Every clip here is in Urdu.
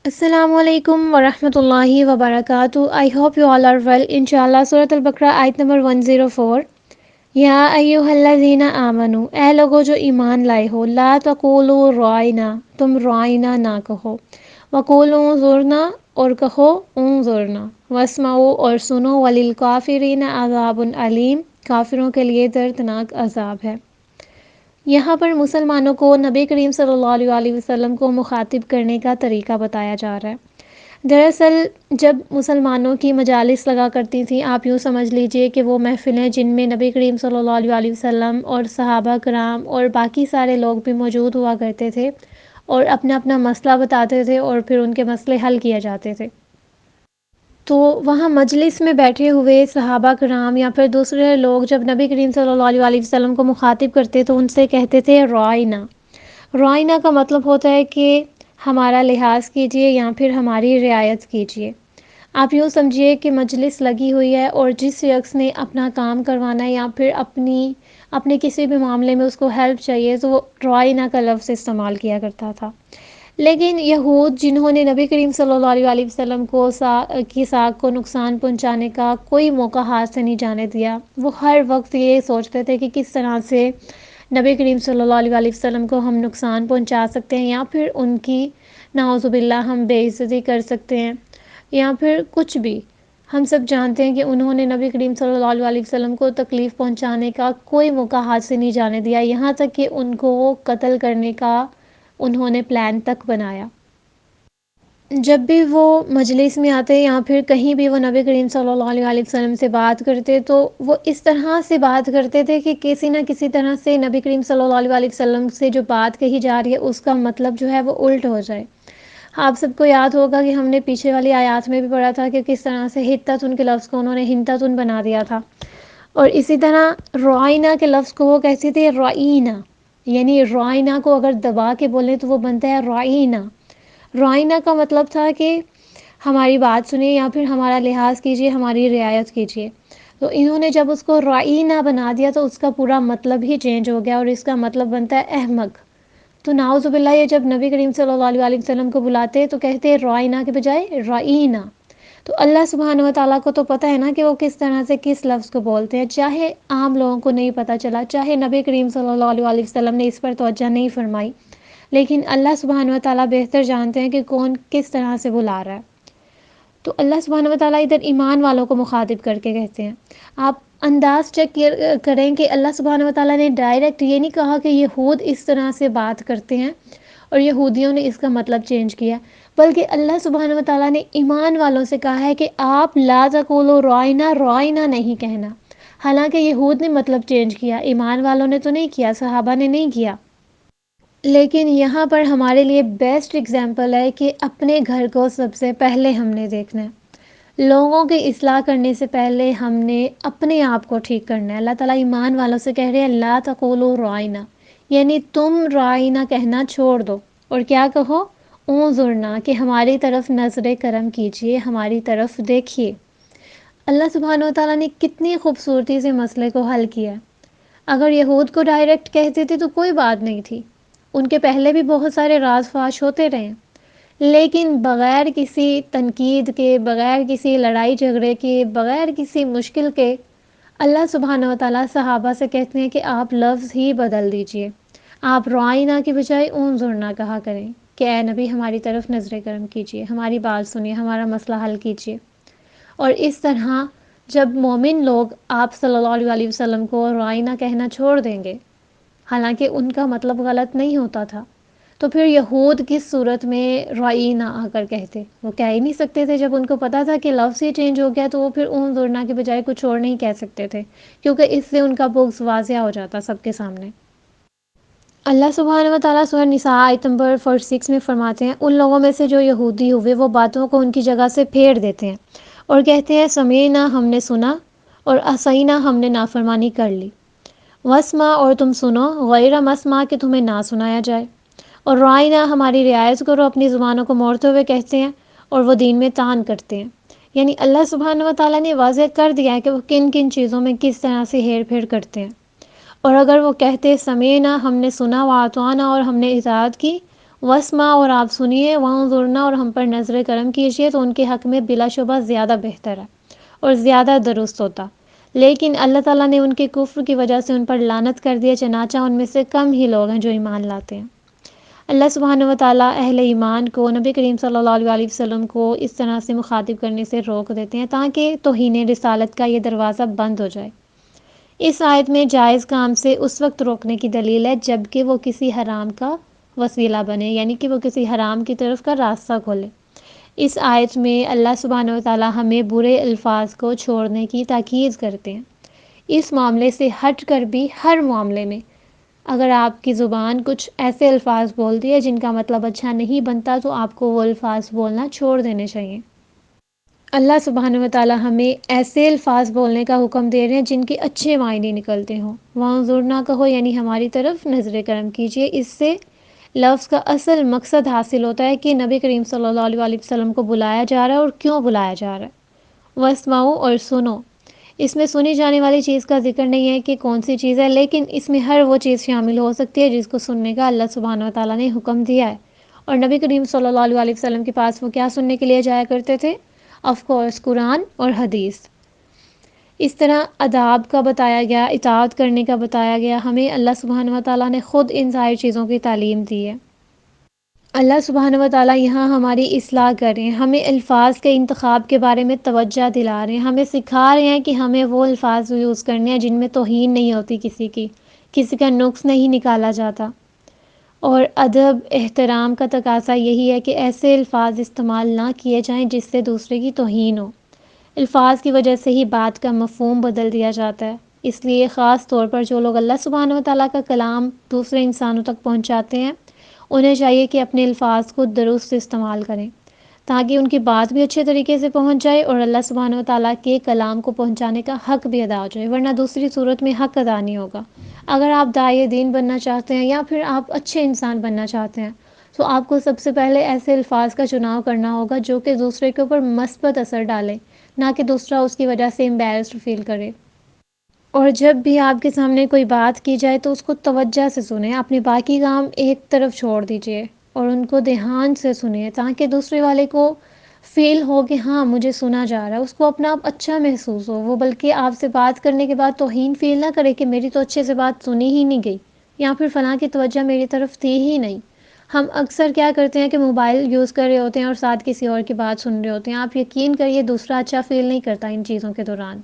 السلام علیکم ورحمۃ اللہ وبرکاتہ. I hope you all are well. انشاءاللہ سورۃ البقرہ آیت نمبر 104. یا ایھا الذین آمنو، اے لوگو جو ایمان لائے ہو، لا تقولوا رائنا، تم رائنا نہ کہو، وقولوا انظرنا، اور کہو انظرنا، واسمعوا، اور سنو، وللکافرین عذاب علیم، کافروں کے لیے دردناک عذاب ہے. یہاں پر مسلمانوں کو نبی کریم صلی اللہ علیہ وسلم کو مخاطب کرنے کا طریقہ بتایا جا رہا ہے. دراصل جب مسلمانوں کی مجالس لگا کرتی تھیں، آپ یوں سمجھ لیجئے کہ وہ محفلیں جن میں نبی کریم صلی اللہ علیہ وسلم اور صحابہ کرام اور باقی سارے لوگ بھی موجود ہوا کرتے تھے اور اپنا اپنا مسئلہ بتاتے تھے اور پھر ان کے مسئلے حل کیے جاتے تھے. تو وہاں مجلس میں بیٹھے ہوئے صحابہ کرام یا پھر دوسرے لوگ جب نبی کریم صلی اللہ علیہ وسلم کو مخاطب کرتے تو ان سے کہتے تھے رائنا. رائنا کا مطلب ہوتا ہے کہ ہمارا لحاظ کیجئے یا پھر ہماری رعایت کیجئے. آپ یوں سمجھیے کہ مجلس لگی ہوئی ہے اور جس شخص نے اپنا کام کروانا ہے یا پھر اپنے کسی بھی معاملے میں اس کو ہیلپ چاہیے تو وہ رائنا کا لفظ استعمال کیا کرتا تھا. لیکن یہود جنہوں نے نبی کریم صلی اللہ علیہ وسلم کی ساکھ کو نقصان پہنچانے کا کوئی موقع ہاتھ سے نہیں جانے دیا، وہ ہر وقت یہ سوچتے تھے کہ کس طرح سے نبی کریم صلی اللہ علیہ وسلم کو ہم نقصان پہنچا سکتے ہیں یا پھر ان کی نعوذ باللہ ہم بے عزتی کر سکتے ہیں یا پھر کچھ بھی. ہم سب جانتے ہیں کہ انہوں نے نبی کریم صلی اللہ علیہ وسلم کو تکلیف پہنچانے کا کوئی موقع ہاتھ سے نہیں جانے دیا، یہاں تک کہ ان کو قتل کرنے کا انہوں نے پلان تک بنایا. جب بھی وہ مجلس میں آتے یا پھر کہیں بھی وہ نبی کریم صلی اللہ علیہ وسلم سے بات کرتے تو وہ اس طرح سے بات کرتے تھے کہ کسی نہ کسی طرح سے نبی کریم صلی اللہ علیہ وسلم سے جو بات کہی جا رہی ہے اس کا مطلب جو ہے وہ الٹ ہو جائے. آپ سب کو یاد ہوگا کہ ہم نے پیچھے والی آیات میں بھی پڑھا تھا کہ کس طرح سے حتتن کے لفظ کو انہوں نے ہنتتن بنا دیا تھا. اور اسی طرح رائنا کے لفظ کو وہ کہتے تھے رائینا، یعنی رائنا کو اگر دبا کے بولیں تو وہ بنتا ہے رائینا. رائنا کا مطلب تھا کہ ہماری بات سنیے یا پھر ہمارا لحاظ کیجیے، ہماری رعایت کیجیے. تو انہوں نے جب اس کو رائینا بنا دیا تو اس کا پورا مطلب ہی چینج ہو گیا اور اس کا مطلب بنتا ہے احمق. تو نعوذ باللہ یہ جب نبی کریم صلی اللہ علیہ وسلم کو بلاتے تو کہتے ہیں رائنا کے بجائے رائینا. تو اللہ سبحانہ و تعالیٰ کو تو پتہ ہے نا کہ وہ کس طرح سے کس لفظ کو بولتے ہیں، چاہے عام لوگوں کو نہیں پتہ چلا، چاہے نبی کریم صلی اللہ علیہ وسلم نے اس پر توجہ نہیں فرمائی، لیکن اللہ سبحانہ و تعالیٰ بہتر جانتے ہیں کہ کون کس طرح سے بلا رہا ہے. تو اللہ سبحانہ و تعالیٰ ادھر ایمان والوں کو مخاطب کر کے کہتے ہیں. آپ انداز چیک کریں کہ اللہ سبحانہ و تعالیٰ نے ڈائریکٹ یہ نہیں کہا کہ یہود اس طرح سے بات کرتے ہیں اور یہودیوں نے اس کا مطلب چینج کیا، بلکہ اللہ سبحانہ و تعالیٰ نے ایمان والوں سے کہا ہے کہ آپ لا تقولوا رائنا، رائنا نہیں کہنا. حالانکہ یہود نے مطلب چینج کیا، ایمان والوں نے تو نہیں کیا، صحابہ نے نہیں کیا. لیکن یہاں پر ہمارے لیے بیسٹ اگزامپل ہے کہ اپنے گھر کو سب سے پہلے ہم نے دیکھنا ہے. لوگوں کی اصلاح کرنے سے پہلے ہم نے اپنے آپ کو ٹھیک کرنا ہے. اللہ تعالیٰ ایمان والوں سے کہہ رہے ہیں لا تقولوا رائنا، یعنی تم رائنا کہنا چھوڑ دو اور کیا کہو انظرنا، کہ ہماری طرف نظر کرم کیجئے، ہماری طرف دیکھیے. اللہ سبحانہ و تعالیٰ نے کتنی خوبصورتی سے مسئلے کو حل کیا. اگر یہود کو ڈائریکٹ کہتے تھے تو کوئی بات نہیں تھی، ان کے پہلے بھی بہت سارے راز فاش ہوتے رہے، لیکن بغیر کسی تنقید کے، بغیر کسی لڑائی جھگڑے کے، بغیر کسی مشکل کے اللہ سبحانہ و تعالیٰ صحابہ سے کہتے ہیں کہ آپ لفظ ہی بدل دیجئے، آپ رائنا کی بجائے انظرنا کہا کریں کہ اے نبی ہماری طرف نظر کرم کیجئے، ہماری بات سنیے، ہمارا مسئلہ حل کیجئے. اور اس طرح جب مومن لوگ آپ صلی اللہ علیہ وسلم کو رائنا کہنا چھوڑ دیں گے، حالانکہ ان کا مطلب غلط نہیں ہوتا تھا، تو پھر یہود کس صورت میں رائینا آ کر کہتے؟ وہ کہہ ہی نہیں سکتے تھے. جب ان کو پتا تھا کہ لفظ ہی چینج ہو گیا تو وہ پھر انظرنا کے بجائے کچھ اور نہیں کہہ سکتے تھے، کیونکہ اس سے ان کا بغض واضح ہو جاتا سب کے سامنے. اللہ سبحانہ و تعالیٰ سورہ نساء آیت نمبر 46 میں فرماتے ہیں ان لوگوں میں سے جو یہودی ہوئے وہ باتوں کو ان کی جگہ سے پھیر دیتے ہیں اور کہتے ہیں سمیعنا ہم نے سنا اور عصینا ہم نے نافرمانی کر لی، واسمع اور تم سنو، غیر مسمع کہ تمہیں نہ سنایا جائے، اور رائنا ہماری رعایت کرو، اپنی زبانوں کو موڑتے ہوئے کہتے ہیں اور وہ دین میں طعن کرتے ہیں. یعنی اللہ سبحانہ و تعالیٰ نے واضح کر دیا ہے کہ وہ کن کن چیزوں میں کس طرح سے ہیر پھیر کرتے ہیں. اور اگر وہ کہتے سمیعنا ہم نے سنا، واطعنا اور ہم نے اطاعت کی، وسما اور آپ سنیے، وہاں ضرنا اور ہم پر نظر کرم کیجیے تو ان کے حق میں بلا شبہ زیادہ بہتر ہے اور زیادہ درست ہوتا، لیکن اللہ تعالیٰ نے ان کے کفر کی وجہ سے ان پر لعنت کر دیا، چنانچہ ان میں سے کم ہی لوگ ہیں جو ایمان لاتے ہیں۔ اللہ سبحانہ و تعالیٰ اہل ایمان کو، نبی کریم صلی اللہ علیہ وسلم کو اس طرح سے مخاطب کرنے سے روک دیتے ہیں تاکہ توہین رسالت کا یہ دروازہ بند ہو جائے۔ اس آیت میں جائز کام سے اس وقت روکنے کی دلیل ہے جب کہ وہ کسی حرام کا وسیلہ بنے، یعنی کہ وہ کسی حرام کی طرف کا راستہ کھولے۔ اس آیت میں اللہ سبحانہ و تعالیٰ ہمیں برے الفاظ کو چھوڑنے کی تاکید کرتے ہیں۔ اس معاملے سے ہٹ کر بھی ہر معاملے میں اگر آپ کی زبان کچھ ایسے الفاظ بولتی ہے جن کا مطلب اچھا نہیں بنتا تو آپ کو وہ الفاظ بولنا چھوڑ دینے چاہیے۔ اللہ سبحانہ و تعالیٰ ہمیں ایسے الفاظ بولنے کا حکم دے رہے ہیں جن کے اچھے معنی نکلتے ہوں۔ وانظرنا کہو یعنی ہماری طرف نظر کرم کیجیے، اس سے لفظ کا اصل مقصد حاصل ہوتا ہے کہ نبی کریم صلی اللہ علیہ وسلم کو بلایا جا رہا ہے اور کیوں بلایا جا رہا ہے۔ واسمعوا اور سنو، اس میں سنی جانے والی چیز کا ذکر نہیں ہے کہ کون سی چیز ہے، لیکن اس میں ہر وہ چیز شامل ہو سکتی ہے جس کو سننے کا اللہ سبحانہ و تعالیٰ نے حکم دیا ہے۔ اور نبی کریم صلی اللہ علیہ وسلم کے پاس وہ کیا سننے کے لیے جایا کرتے تھے؟ آف کورس قرآن اور حدیث۔ اس طرح اداب کا بتایا گیا، اطاعت کرنے کا بتایا گیا، ہمیں اللہ سبحانہ و تعالیٰ نے خود ان ساری چیزوں کی تعلیم دی ہے۔ اللہ سبحانہ و تعالیٰ یہاں ہماری اصلاح کر رہے ہیں، ہمیں الفاظ کے انتخاب کے بارے میں توجہ دلا رہے ہیں، ہمیں سکھا رہے ہیں کہ ہمیں وہ الفاظ یوز کرنے ہیں جن میں توہین نہیں ہوتی، کسی کا نقص نہیں نکالا جاتا۔ اور ادب احترام کا تقاضا یہی ہے کہ ایسے الفاظ استعمال نہ کیے جائیں جس سے دوسرے کی توہین ہو۔ الفاظ کی وجہ سے ہی بات کا مفہوم بدل دیا جاتا ہے، اس لیے خاص طور پر جو لوگ اللہ سبحانہ و تعالیٰ کا کلام دوسرے انسانوں تک پہنچاتے ہیں انہیں چاہیے کہ اپنے الفاظ کو درست استعمال کریں تاکہ ان کی بات بھی اچھے طریقے سے پہنچ جائے اور اللہ سبحانہ و تعالیٰ کے کلام کو پہنچانے کا حق بھی ادا ہو جائے، ورنہ دوسری صورت میں حق ادا نہیں ہوگا۔ اگر آپ داعی دین بننا چاہتے ہیں یا پھر آپ اچھے انسان بننا چاہتے ہیں تو آپ کو سب سے پہلے ایسے الفاظ کا چناؤ کرنا ہوگا جو کہ دوسرے کے اوپر مثبت اثر ڈالے، نہ کہ دوسرا اس کی وجہ سے امبیرسڈ فیل کرے۔ اور جب بھی آپ کے سامنے کوئی بات کی جائے تو اس کو توجہ سے سنیں، اپنے باقی کام ایک طرف چھوڑ دیجئے اور ان کو دھیان سے سنیں تاکہ دوسرے والے کو فیل ہو کہ ہاں مجھے سنا جا رہا ہے، اس کو اپنا آپ اچھا محسوس ہو، وہ بلکہ آپ سے بات کرنے کے بعد توہین فیل نہ کرے کہ میری تو اچھے سے بات سنی ہی نہیں گئی یا پھر فلاں کی توجہ میری طرف تھی ہی نہیں۔ ہم اکثر کیا کرتے ہیں کہ موبائل یوز کر رہے ہوتے ہیں اور ساتھ کسی اور کی بات سن رہے ہوتے ہیں، آپ یقین کریے دوسرا اچھا فیل نہیں کرتا ان چیزوں کے دوران۔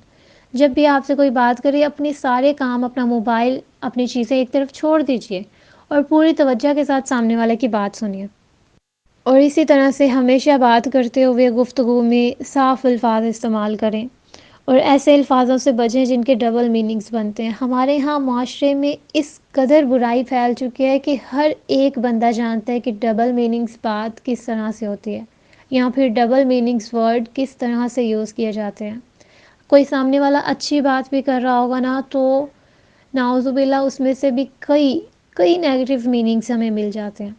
جب بھی آپ سے کوئی بات کرے اپنے سارے کام، اپنا موبائل، اپنی چیزیں ایک طرف چھوڑ دیجئے اور پوری توجہ کے ساتھ سامنے والے کی بات سنیے۔ اور اسی طرح سے ہمیشہ بات کرتے ہوئے گفتگو میں صاف الفاظ استعمال کریں اور ایسے الفاظوں سے بچیں جن کے ڈبل میننگز بنتے ہیں۔ ہمارے ہاں معاشرے میں اس قدر برائی پھیل چکی ہے کہ ہر ایک بندہ جانتا ہے کہ ڈبل میننگز بات کس طرح سے ہوتی ہے یا پھر ڈبل میننگز ورڈ کس طرح سے یوز کیے جاتے ہیں۔ کوئی سامنے والا اچھی بات بھی کر رہا ہوگا نا تو نعوذ باللہ اس میں سے بھی کئی نیگیٹو میننگز ہمیں مل جاتے ہیں۔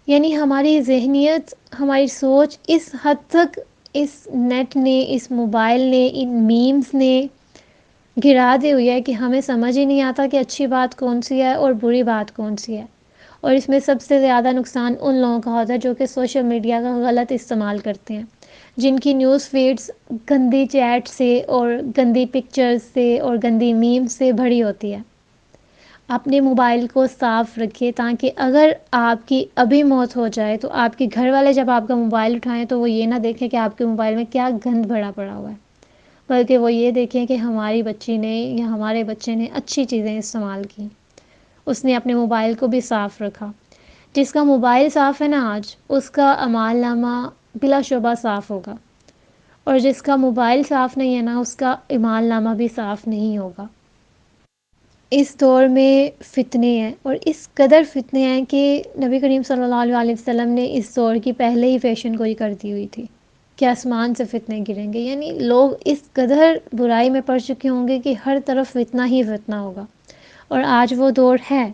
یعنی ہماری ذہنیت، ہماری سوچ اس حد تک اس نیٹ نے، اس موبائل نے، ان میمز نے گرا دی ہوئی ہے کہ ہمیں سمجھ ہی نہیں آتا کہ اچھی بات کون سی ہے اور بری بات کون سی ہے۔ اور اس میں سب سے زیادہ نقصان ان لوگوں کا ہوتا ہے جو کہ سوشل میڈیا کا غلط استعمال کرتے ہیں، جن کی نیوز فیڈز گندی چیٹ سے اور گندی پکچرز سے اور گندی میمز سے بھری ہوتی ہے۔ اپنے موبائل کو صاف رکھیے تاکہ اگر آپ کی ابھی موت ہو جائے تو آپ کے گھر والے جب آپ کا موبائل اٹھائیں تو وہ یہ نہ دیکھیں کہ آپ کے موبائل میں کیا گند بھرا پڑا ہوا ہے، بلکہ وہ یہ دیکھیں کہ ہماری بچی نے یا ہمارے بچے نے اچھی چیزیں استعمال کی، اس نے اپنے موبائل کو بھی صاف رکھا۔ جس کا موبائل صاف ہے نا آج، اس کا اعمال نامہ بلا شبہ صاف ہوگا، اور جس کا موبائل صاف نہیں ہے نا اس کا اعمال نامہ بھی صاف نہیں ہوگا۔ اس دور میں فتنے ہیں اور اس قدر فتنے ہیں کہ نبی کریم صلی اللہ علیہ وسلم نے اس دور کی پہلے ہی پیشن گوئی کر دی ہوئی تھی کہ آسمان سے فتنے گریں گے، یعنی لوگ اس قدر برائی میں پڑ چکے ہوں گے کہ ہر طرف فتنہ ہی فتنہ ہوگا، اور آج وہ دور ہے۔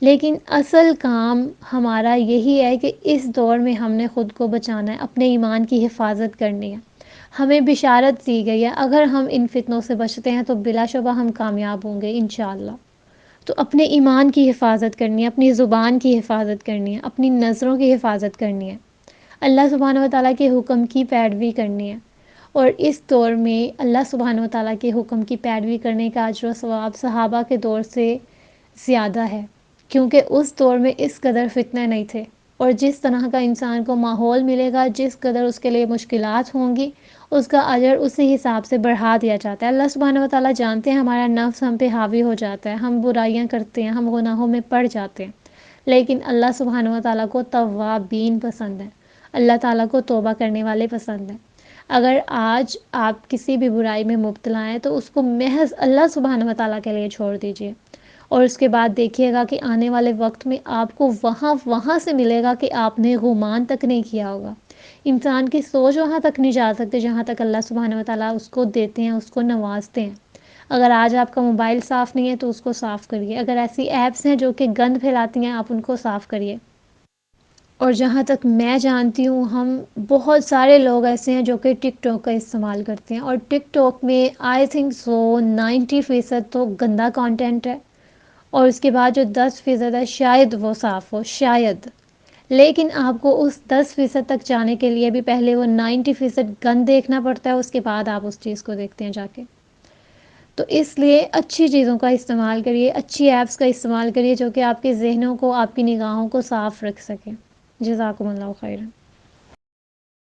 لیکن اصل کام ہمارا یہی ہے کہ اس دور میں ہم نے خود کو بچانا ہے، اپنے ایمان کی حفاظت کرنی ہے۔ ہمیں بشارت دی گئی ہے، اگر ہم ان فتنوں سے بچتے ہیں تو بلا شبہ ہم کامیاب ہوں گے انشاءاللہ۔ تو اپنے ایمان کی حفاظت کرنی ہے، اپنی زبان کی حفاظت کرنی ہے، اپنی نظروں کی حفاظت کرنی ہے، اللہ سبحانہ و تعالیٰ کے حکم کی پیروی کرنی ہے۔ اور اس دور میں اللہ سبحانہ و تعالیٰ کے حکم کی پیروی کرنے کا اجر و ثواب صحابہ کے دور سے زیادہ ہے، کیونکہ اس دور میں اس قدر فتنے نہیں تھے، اور جس طرح کا انسان کو ماحول ملے گا، جس قدر اس کے لیے مشکلات ہوں گی، اس کا اجر اسی حساب سے بڑھا دیا جاتا ہے۔ اللہ سبحانہ و تعالیٰ جانتے ہیں ہمارا نفس ہم پہ حاوی ہو جاتا ہے، ہم برائیاں کرتے ہیں، ہم گناہوں میں پڑ جاتے ہیں، لیکن اللہ سبحانہ و تعالیٰ کو توابین پسند ہے، اللہ تعالیٰ کو توبہ کرنے والے پسند ہیں۔ اگر آج آپ کسی بھی برائی میں مبتلا ہیں تو اس کو محض اللہ سبحانہ و تعالیٰ کے لیے چھوڑ دیجیے، اور اس کے بعد دیکھیے گا کہ آنے والے وقت میں آپ کو وہاں سے ملے گا کہ آپ نے گمان تک نہیں کیا ہوگا۔ انسان کی سوچ وہاں تک نہیں جا سکتے جہاں تک اللہ سبحانہ و تعالیٰ اس کو دیتے ہیں، اس کو نوازتے ہیں۔ اگر آج آپ کا موبائل صاف نہیں ہے تو اس کو صاف کریے، اگر ایسی ایپس ہیں جو کہ گند پھیلاتی ہیں آپ ان کو صاف کریے۔ اور جہاں تک میں جانتی ہوں، ہم بہت سارے لوگ ایسے ہیں جو کہ ٹک ٹاک کا استعمال کرتے ہیں، اور ٹک ٹاک میں آئی تھنک سو 90% تو گندا کانٹینٹ ہے، اور اس کے بعد جو 10% ہے شاید وہ صاف ہو، شاید، لیکن آپ کو اس 10% تک جانے کے لیے بھی پہلے وہ 90% گند دیکھنا پڑتا ہے، اس کے بعد آپ اس چیز کو دیکھتے ہیں جا کے۔ تو اس لیے اچھی چیزوں کا استعمال کریے، اچھی ایپس کا استعمال کریے جو کہ آپ کے ذہنوں کو، آپ کی نگاہوں کو صاف رکھ سکیں۔ جزاکم اللہ خیرا۔